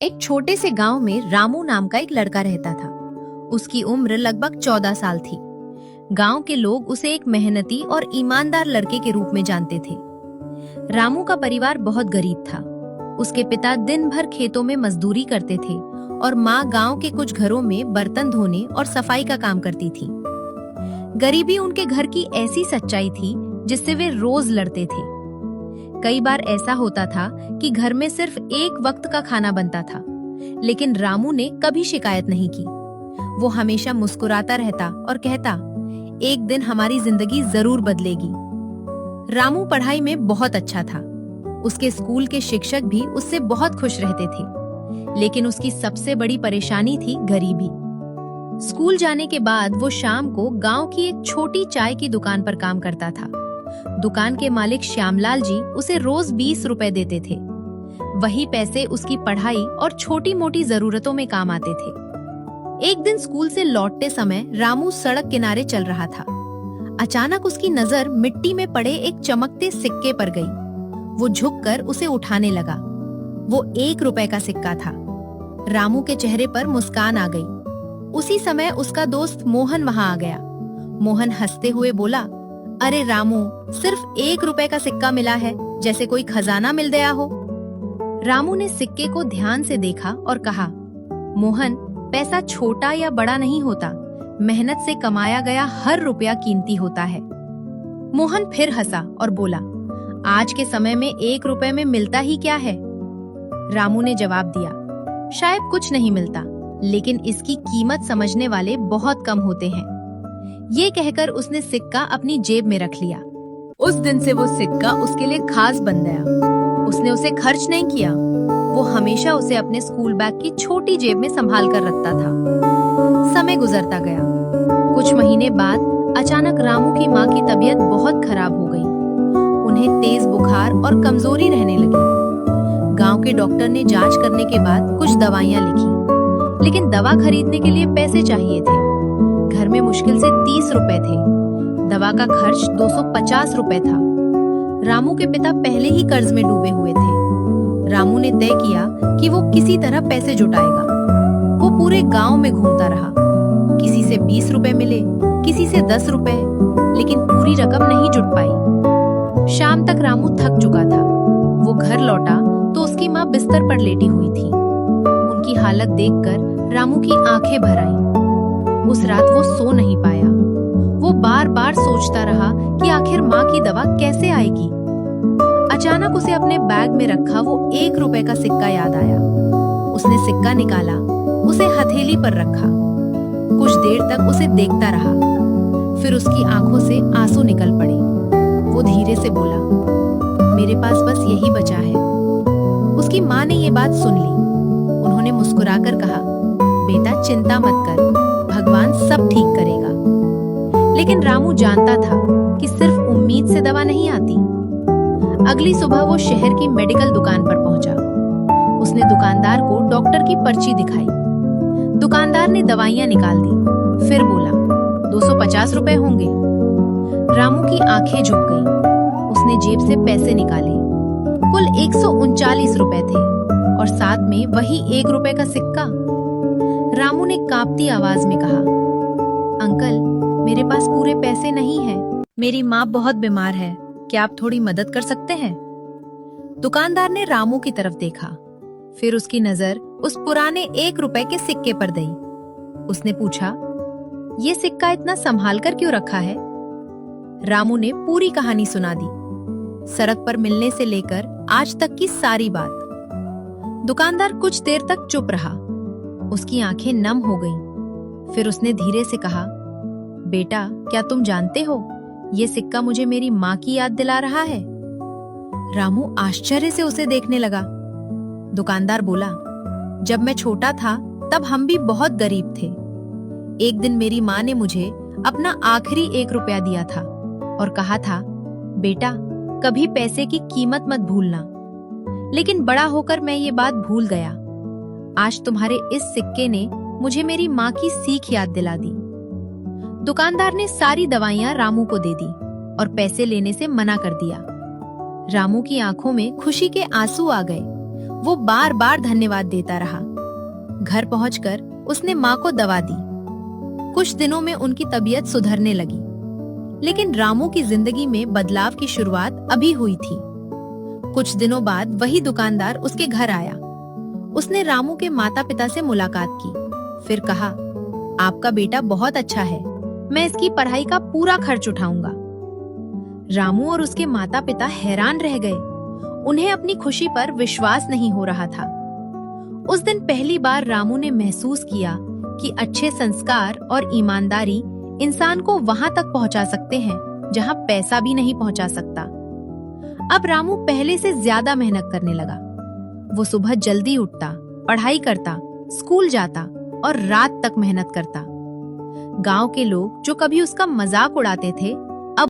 एक छोटे से गांव में रामू नाम का एक लड़का रहता था। उसकी उम्र लगभग 14 साल थी। गांव के लोग उसे एक मेहनती और ईमानदार लड़के के रूप में जानते थे। रामू का परिवार बहुत गरीब था। उसके पिता दिन भर खेतों में मजदूरी करते थे और माँ गांव के कुछ घरों में बर्तन धोने और सफाई का काम करती थी। गरीबी उनके घर की ऐसी सच्चाई थी जिससे वे रोज लड़ते थे। कई बार ऐसा होता था कि घर में सिर्फ एक वक्त का खाना बनता था, लेकिन रामू ने कभी शिकायत नहीं की। वो हमेशा मुस्कुराता रहता और कहता, एक दिन हमारी जिंदगी जरूर बदलेगी। रामू पढ़ाई में बहुत अच्छा था। उसके स्कूल के शिक्षक भी उससे बहुत खुश रहते थे, लेकिन उसकी सबसे बड़ी परेशानी थी गरीबी। स्कूल जाने के बाद वो शाम को गांव की एक छोटी चाय की दुकान पर काम करता था। दुकान के मालिक श्यामलाल जी उसे रोज 20 रुपए देते थे। वही पैसे उसकी पढ़ाई और छोटी मोटी जरूरतों में काम आते थे। एक दिन स्कूल से लौटते समय रामू सड़क किनारे चल रहा था। अचानक उसकी नजर मिट्टी में पड़े एक चमकते सिक्के पर गई। वो झुककर उसे उठाने लगा। वो 1 रुपए का सिक्का था। रामू के चेहरे पर मुस्कान आ गई। उसी समय उसका दोस्त मोहन वहां आ गया। मोहन हंसते हुए बोला, अरे रामू, सिर्फ 1 रुपए का सिक्का मिला है, जैसे कोई खजाना मिल गया हो। रामू ने सिक्के को ध्यान से देखा और कहा, मोहन, पैसा छोटा या बड़ा नहीं होता, मेहनत से कमाया गया हर रुपया कीमती होता है। मोहन फिर हंसा और बोला, आज के समय में 1 रुपए में मिलता ही क्या है। रामू ने जवाब दिया, शायद कुछ नहीं मिलता, लेकिन इसकी कीमत समझने वाले बहुत कम होते हैं। ये कहकर उसने सिक्का अपनी जेब में रख लिया। उस दिन से वो सिक्का उसके लिए खास बन गया। उसने उसे खर्च नहीं किया। वो हमेशा उसे अपने स्कूल बैग की छोटी जेब में संभाल कर रखता था। समय गुजरता गया। कुछ महीने बाद अचानक रामू की माँ की तबीयत बहुत खराब हो गई। उन्हें तेज बुखार और कमजोरी रहने लगी। गांव के डॉक्टर ने जांच करने के बाद कुछ दवाइयाँ लिखी, लेकिन दवा खरीदने के लिए पैसे चाहिए थे। घर में मुश्किल से 30 रुपए थे। दवा का खर्च 250 रुपए था। रामू के पिता पहले ही कर्ज में डूबे हुए थे। रामू ने तय किया कि वो किसी तरह पैसे जुटाएगा। वो पूरे गांव में घूमता रहा। किसी से 20 रुपए मिले, किसी से 10 रुपए, लेकिन पूरी रकम नहीं जुट पाई। शाम तक रामू थक चुका था। वो घर लौटा तो उसकी माँ बिस्तर पर लेटी हुई थी। उनकी हालत देखकर रामू की आंखें भर आईं। उस रात वो सो नहीं पाया। वो बार बार सोचता रहा कि आखिर माँ की दवा कैसे आएगी। अचानक उसे अपने बैग में रखा वो 1 रुपए का सिक्का याद आया। उसने सिक्का निकाला, उसे हथेली पर रखा। कुछ देर तक उसे देखता रहा। फिर उसकी आंखों से आंसू निकल पड़े। वो धीरे से बोला, मेरे पास बस यही बचा है। उसकी माँ ने ये बात सुन ली। उन्होंने मुस्कुराकर कहा, बेटा चिंता मत कर, भगवान सब ठीक करेगा। लेकिन रामू जानता था कि सिर्फ उम्मीद से दवा नहीं आती। अगली सुबह वो शहर की मेडिकल दुकान पर पहुंचा। उसने दुकानदार को डॉक्टर की पर्ची दिखाई। दुकानदार ने दवाइयां निकाल दी। फिर बोला, 250 रुपए होंगे। रामू की आंखें झुक गईं। उसने जेब से पैसे निकाले। कुल 139 रुपए थे और साथ में वही 1 रुपए का सिक्का। रामू ने कांपती आवाज में कहा, अंकल, मेरे पास पूरे पैसे नहीं हैं। मेरी माँ बहुत बीमार है, क्या आप थोड़ी मदद कर सकते हैं? दुकानदार ने रामू की तरफ देखा। फिर उसकी नजर उस पुराने 1 रुपए के सिक्के पर गई। उसने पूछा, ये सिक्का इतना संभाल कर क्यों रखा है? रामू ने पूरी कहानी सुना दी, सड़क पर मिलने से लेकर आज तक की सारी बात। दुकानदार कुछ देर तक चुप रहा। उसकी आंखें नम हो गईं। फिर उसने धीरे से कहा, बेटा, क्या तुम जानते हो, ये सिक्का मुझे मेरी माँ की याद दिला रहा है। रामू आश्चर्य से उसे देखने लगा। दुकानदार बोला, जब मैं छोटा था तब हम भी बहुत गरीब थे। एक दिन मेरी माँ ने मुझे अपना आखिरी 1 रुपया दिया था और कहा था, बेटा, कभी पैसे की कीमत मत भूलना। लेकिन बड़ा होकर मैं ये बात भूल गया। आज तुम्हारे इस सिक्के ने मुझे मेरी माँ की सीख याद दिला दी। दुकानदार ने सारी दवाइयां रामू को दे दी और पैसे लेने से मना कर दिया। रामू की आंखों में खुशी के आंसू आ गए। वो बार बार धन्यवाद देता रहा। घर पहुंचकर उसने माँ को दवा दी। कुछ दिनों में उनकी तबीयत सुधरने लगी, लेकिन रामू की जिंदगी में बदलाव की शुरुआत अभी हुई थी। कुछ दिनों बाद वही दुकानदार उसके घर आया। उसने रामू के माता पिता से मुलाकात की, फिर कहा, आपका बेटा बहुत अच्छा है, मैं इसकी पढ़ाई का पूरा खर्च उठाऊंगा। रामू और उसके माता पिता हैरान रह गए। उन्हें अपनी खुशी पर विश्वास नहीं हो रहा था। उस दिन पहली बार रामू ने महसूस किया कि अच्छे संस्कार और ईमानदारी इंसान को वहां तक पहुंचा सकते हैं जहां पैसा भी नहीं पहुंचा सकता। अब रामू पहले से ज्यादा मेहनत करने लगा। वो सुबह जल्दी उठता, पढ़ाई करता, स्कूल जाता और रात तक मेहनत करता। गांव के लोग जो कभी उसका मजाक उड़ाते थे,